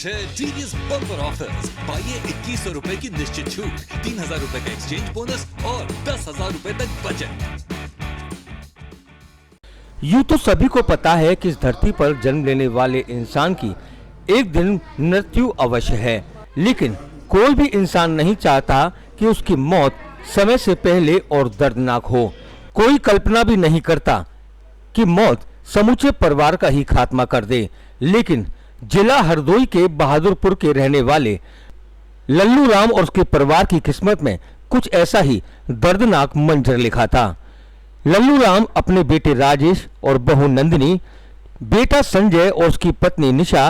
पेश है TVS bumper offers. पाइए 2100 रुपए की निश्चित छूट, 3000 रुपए का एक्सचेंज बोनस और 10,000 रुपए तक बचत। यूं तो सभी को पता है कि इस धरती पर जन्म लेने वाले इंसान की एक दिन मृत्यु अवश्य है, लेकिन कोई भी इंसान नहीं चाहता कि उसकी मौत समय से पहले और दर्दनाक हो। कोई कल्पना भी नहीं करता कि मौत समूचे परिवार का ही खात्मा कर दे, लेकिन जिला हरदोई के बहादुरपुर के रहने वाले लल्लू राम और उसके परिवार की किस्मत में कुछ ऐसा ही दर्दनाक मंजर लिखा था। लल्लू राम अपने बेटे राजेश और बहू नंदिनी, बेटा संजय और उसकी पत्नी निशा,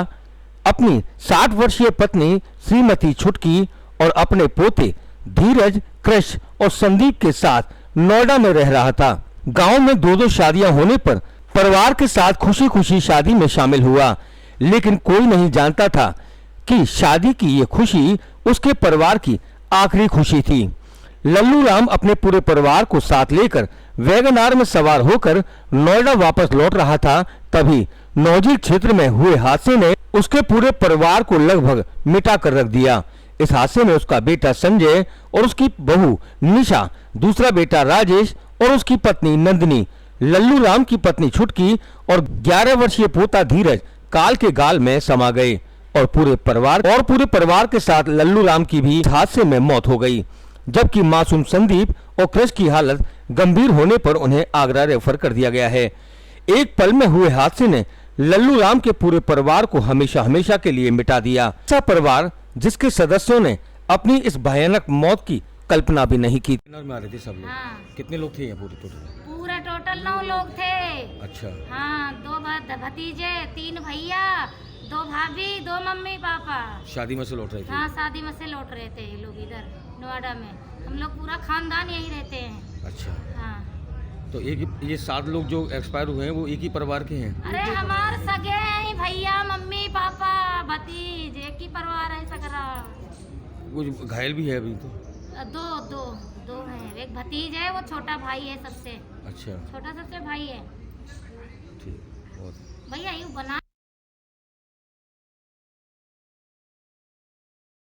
अपनी 60 वर्षीय पत्नी श्रीमती छुटकी और अपने पोते धीरज, कृष और संदीप के साथ नोएडा में रह रहा था। गांव में 2-2 शादियां होने पर परिवार के साथ खुशी खुशी शादी में शामिल हुआ, लेकिन कोई नहीं जानता था कि शादी की ये खुशी उसके परिवार की आखिरी खुशी थी। लल्लू राम अपने पूरे परिवार को साथ लेकर वैगनार में सवार होकर नोएडा वापस लौट रहा था, तभी नौजी क्षेत्र में हुए हादसे ने उसके पूरे परिवार को लगभग मिटा कर रख दिया। इस हादसे में उसका बेटा संजय और उसकी बहू निशा, दूसरा बेटा राजेश और उसकी पत्नी नंदिनी, लल्लू राम की पत्नी छुटकी और 11 वर्षीय पोता धीरज काल के गाल में समा गए और पूरे परिवार के साथ लल्लू राम की भी हादसे में मौत हो गई, जबकि मासूम संदीप और कृष की हालत गंभीर होने पर उन्हें आगरा रेफर कर दिया गया है। एक पल में हुए हादसे ने लल्लू राम के पूरे परिवार को हमेशा हमेशा के लिए मिटा दिया। ऐसा परिवार जिसके सदस्यों ने अपनी इस भयानक मौत की कल्पना भी नहीं की। में आ रहे थे सब लोग। हाँ। कितने लोग थे यहाँ पूरा टोटल 9 लोग थे। अच्छा। हाँ, 2 भतीजे, 3 भैया, 2 भाभी, 2 मम्मी पापा। शादी में से लौट रहे थे? हाँ, शादी में से लौट रहे थे ये लोग इधर नोएडा में। हम लोग पूरा खानदान यही रहते हैं। अच्छा। हाँ। तो ये 7 लोग जो एक्सपायर हुए हैं वो एक ही परिवार के हैं? अरे हमारे सगे हैं, भैया, मम्मी, पापा, भतीज, एक ही परिवार है सगरा। कुछ घायल भी है अभी तो? दो है। एक भतीज है, वो छोटा भाई है सबसे। अच्छा। छोटा सबसे भाई है। ठीक, बहुत भैया यूँ बना